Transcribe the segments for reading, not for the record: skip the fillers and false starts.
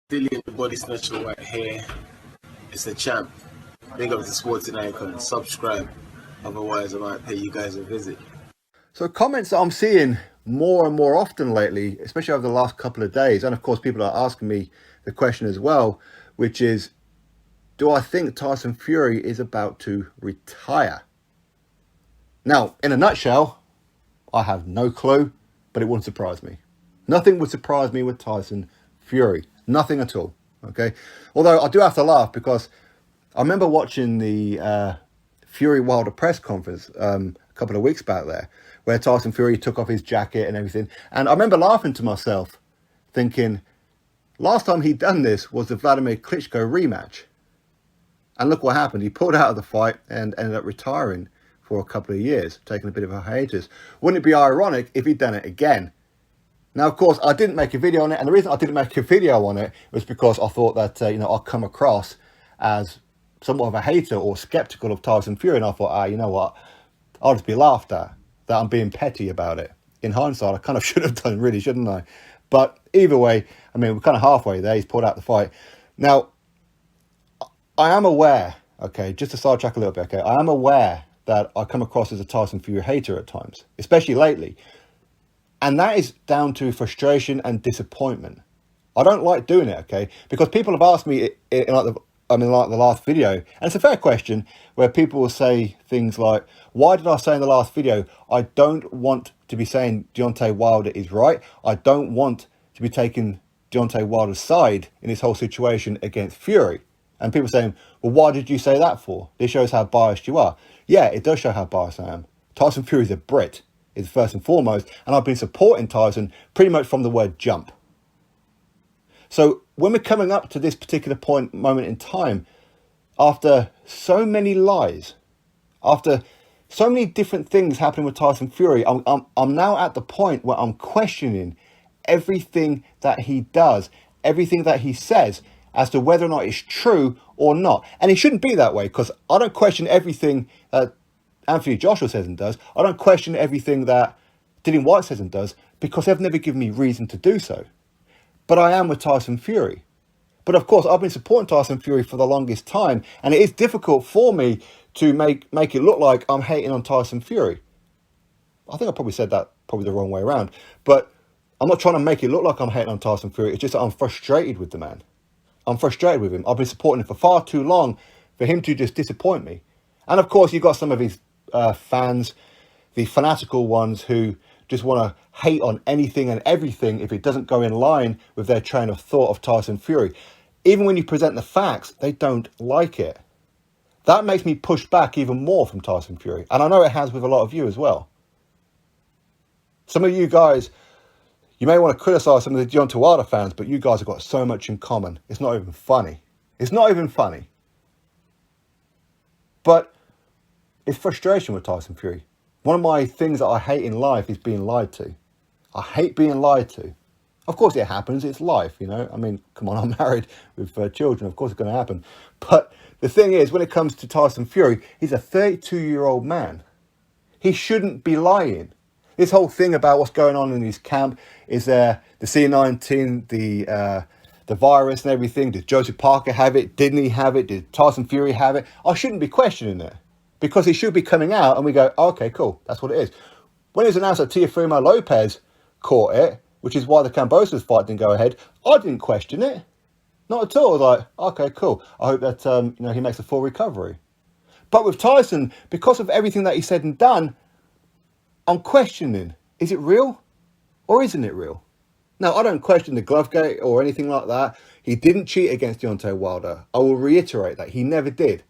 Dilly the body snatcher right here. It's a champ. Big up to Sporting Icon. Subscribe. Otherwise, I might pay you guys a visit. So comments that I'm seeing more and more often lately, especially over the last couple of days, and of course people are asking me the question as well, which is, do I think Tyson Fury is about to retire? Now, in a nutshell, I have no clue, but it wouldn't surprise me. Nothing would surprise me with Tyson Fury. Nothing at all, okay? Although I do have to laugh because I remember watching the Fury Wilder press conference a couple of weeks back there, where Tyson Fury took off his jacket and everything. And I remember laughing to myself, thinking, last time he'd done this was the Wladimir Klitschko rematch. And look what happened. He pulled out of the fight and ended up retiring for a couple of years, taking a bit of a hiatus. Wouldn't it be ironic if he'd done it again? Now, of course, I didn't make a video on it. And the reason I didn't make a video on it was because I thought that, I'd come across as somewhat of a hater or skeptical of Tyson Fury. And I thought, you know what? I'll just be laughed at, that I'm being petty about it. In hindsight, I kind of should have done, really, shouldn't I? But either way, I mean, we're kind of halfway there. He's pulled out the fight. Now, I am aware, okay, just to sidetrack a little bit, okay, I am aware that I come across as a Tyson Fury hater at times, especially lately. And that is down to frustration and disappointment. I don't like doing it, okay, because people have asked me in the last video, and it's a fair question, where people will say things like, why did I say in the last video, I don't want to be saying Deontay Wilder is right. I don't want to be taking Deontay Wilder's side in this whole situation against Fury. And people saying, well, why did you say that for? This shows how biased you are. Yeah, it does show how biased I am. Tyson Fury is a Brit, is first and foremost, and I've been supporting Tyson pretty much from the word jump. So when we're coming up to this particular moment in time, after so many lies, after so many different things happening with Tyson Fury, I'm now at the point where I'm questioning everything that he does, everything that he says, as to whether or not it's true or not. And it shouldn't be that way, because I don't question everything that Anthony Joshua says and does. I don't question everything that Dillian Whyte says and does, because they've never given me reason to do so. But I am with Tyson Fury. But of course, I've been supporting Tyson Fury for the longest time, and it is difficult for me to make it look like I'm hating on Tyson Fury. I think I probably said that the wrong way around. But I'm not trying to make it look like I'm hating on Tyson Fury. It's just that I'm frustrated with the man. I'm frustrated with him. I've been supporting him for far too long for him to just disappoint me. And of course, you've got some of his fans, the fanatical ones, who just want to hate on anything and everything if it doesn't go in line with their train of thought of Tyson Fury. Even when you present the facts, they don't like it. That makes me push back even more from Tyson Fury. And I know it has with a lot of you as well. Some of you guys, you may want to criticize some of the Deontay Wilder fans, but you guys have got so much in common. It's not even funny. It's not even funny. But it's frustration with Tyson Fury. One of my things that I hate in life is being lied to. I hate being lied to. Of course it happens. It's life, I mean, come on, I'm married with children. Of course it's going to happen. But the thing is, when it comes to Tyson Fury, he's a 32-year-old man. He shouldn't be lying. This whole thing about what's going on in his camp, is there the C-19, the virus and everything? Did Joseph Parker have it? Didn't he have it? Did Tyson Fury have it? I shouldn't be questioning it, because he should be coming out and we go, oh, okay, cool, that's what it is. When it was announced that Teofimo Lopez caught it, which is why the Kambosos fight didn't go ahead, I didn't question it. Not at all. I was like, okay, cool. I hope that he makes a full recovery. But with Tyson, because of everything that he said and done, I'm questioning, is it real or isn't it real? Now, I don't question the Glovegate or anything like that. He didn't cheat against Deontay Wilder. I will reiterate that. He never did.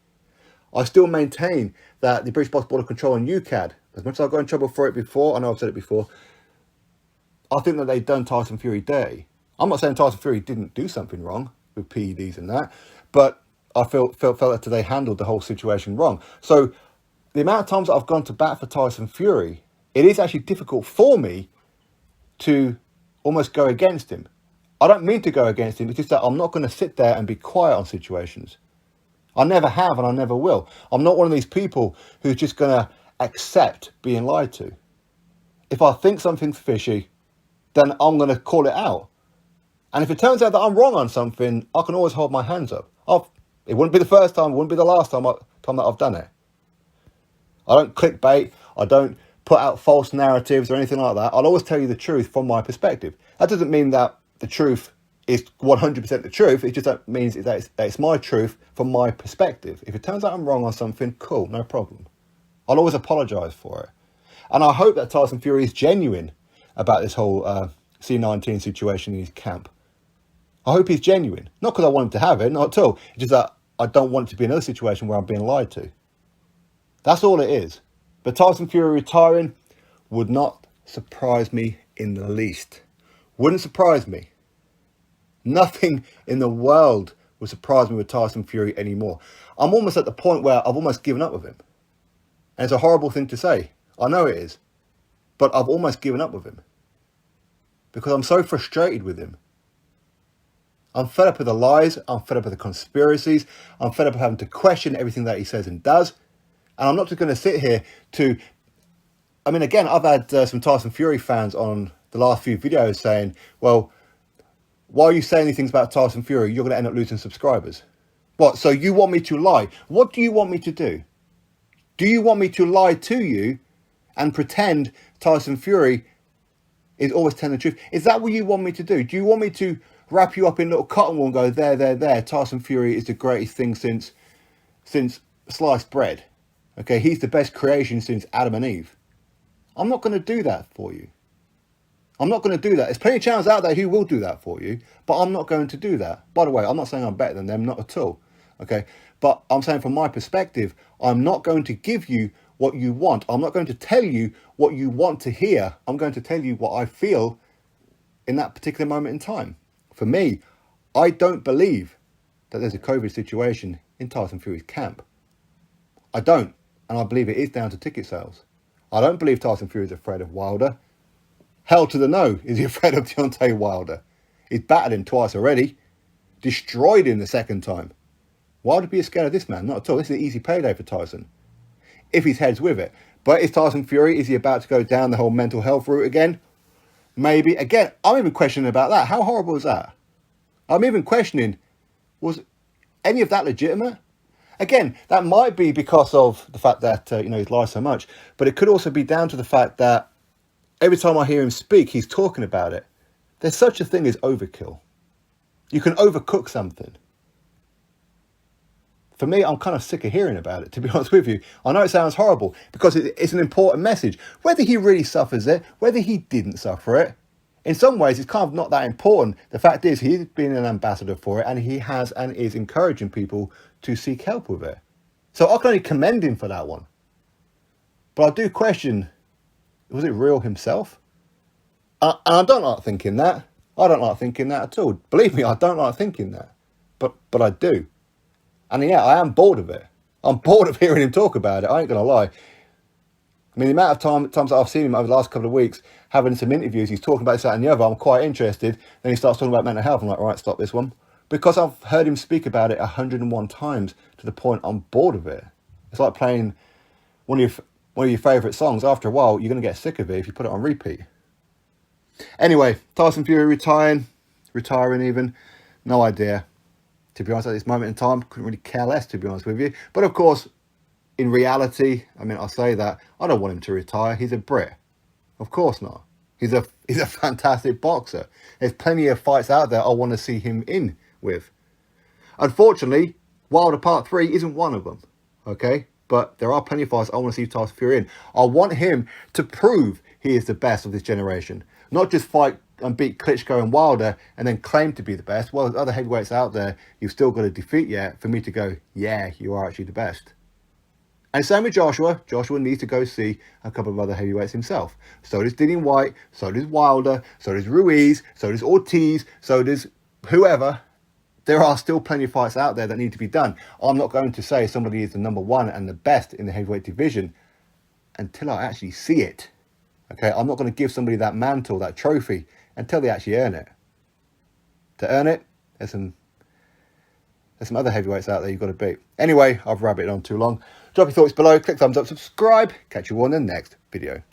I still maintain that the British Box Border Control and UCAD, as much as I got in trouble for it before, I know I've said it before, I think that they've done Tyson Fury dirty. I'm not saying Tyson Fury didn't do something wrong with PEDs and that, but I felt that they handled the whole situation wrong. So the amount of times that I've gone to bat for Tyson Fury, it is actually difficult for me to almost go against him. I don't mean to go against him. It's just that I'm not going to sit there and be quiet on situations. I never have and I never will. I'm not one of these people who's just going to accept being lied to. If I think something's fishy, then I'm going to call it out. And if it turns out that I'm wrong on something, I can always hold my hands up. It wouldn't be the first time, it wouldn't be the last time that I've done it. I don't clickbait, I don't put out false narratives or anything like that. I'll always tell you the truth from my perspective. That doesn't mean that the truth is 100% the truth. It just means that it's my truth from my perspective. If it turns out I'm wrong on something, cool, no problem. I'll always apologise for it. And I hope that Tyson Fury is genuine about this whole C19 situation in his camp. I hope he's genuine. Not because I want him to have it, not at all. It's just that I don't want it to be another situation where I'm being lied to. That's all it is. But Tyson Fury retiring would not surprise me in the least. Wouldn't surprise me. Nothing in the world would surprise me with Tyson Fury anymore. I'm almost at the point where I've almost given up with him. And it's a horrible thing to say. I know it is. But I've almost given up with him. Because I'm so frustrated with him. I'm fed up with the lies. I'm fed up with the conspiracies. I'm fed up with having to question everything that he says and does. And I'm not just going to sit here to... I mean, again, I've had some Tyson Fury fans on the last few videos saying, well, why are you saying these things about Tyson Fury? You're going to end up losing subscribers. What? So you want me to lie? What do you want me to do? Do you want me to lie to you and pretend Tyson Fury is always telling the truth? Is that what you want me to do? Do you want me to wrap you up in little cotton wool and go, there, Tyson Fury is the greatest thing since sliced bread? Okay, he's the best creation since Adam and Eve. I'm not going to do that for you. I'm not going to do that. There's plenty of channels out there who will do that for you, but I'm not going to do that. By the way, I'm not saying I'm better than them, not at all. Okay, but I'm saying from my perspective, I'm not going to give you what you want. I'm not going to tell you what you want to hear. I'm going to tell you what I feel in that particular moment in time. For me, I don't believe that there's a COVID situation in Tyson Fury's camp. I don't. And I believe it is down to ticket sales. I don't believe Tyson Fury is afraid of Wilder. Hell to the no, is he afraid of Deontay Wilder? He's battered him twice already. Destroyed him the second time. Why would he be scared of this man? Not at all. This is an easy payday for Tyson. If his head's with it. But is Tyson Fury, is he about to go down the whole mental health route again? Maybe. Again, I'm even questioning about that. How horrible is that? I'm even questioning, was any of that legitimate? Again, that might be because of the fact that, he's lied so much. But it could also be down to the fact that every time I hear him speak, he's talking about it. There's such a thing as overkill. You can overcook something. For me, I'm kind of sick of hearing about it, to be honest with you. I know it sounds horrible because it's an important message. Whether he really suffers it, whether he didn't suffer it, in some ways, it's kind of not that important. The fact is, he's been an ambassador for it and he has and is encouraging people to seek help with it. So I can only commend him for that one. But I do question, was it real himself? And I don't like thinking that. I don't like thinking that at all. Believe me, I don't like thinking that. But I do. And yeah, I am bored of it. I'm bored of hearing him talk about it. I ain't going to lie. I mean, the amount of times that I've seen him over the last couple of weeks, having some interviews, he's talking about this, that and the other, I'm quite interested. Then he starts talking about mental health. I'm like, right, stop this one. Because I've heard him speak about it 101 times to the point I'm bored of it. It's like playing one of your favourite songs. After a while, you're going to get sick of it if you put it on repeat. Anyway, Tyson Fury retiring even. No idea. To be honest, at this moment in time, couldn't really care less, to be honest with you. But of course, in reality, I mean, I say that, I don't want him to retire. He's a Brit. Of course not. He's a fantastic boxer. There's plenty of fights out there I want to see him in with. Unfortunately, Wilder Part 3 isn't one of them. Okay? But there are plenty of fights I want to see Tyson Fury in. I want him to prove he is the best of this generation. Not just fight and beat Klitschko and Wilder and then claim to be the best. Well, there's other heavyweights out there you've still got to defeat yet for me to go, yeah, you are actually the best. And same with Joshua. Joshua needs to go see a couple of other heavyweights himself. So does Dillian White, so does Wilder, so does Ruiz, so does Ortiz, so does whoever. There are still plenty of fights out there that need to be done. I'm not going to say somebody is the number one and the best in the heavyweight division until I actually see it. Okay, I'm not going to give somebody that mantle, that trophy, until they actually earn it. To earn it, there's some other heavyweights out there you've got to beat. Anyway, I've rabbited on too long. Drop your thoughts below, click thumbs up, subscribe. Catch you all in the next video.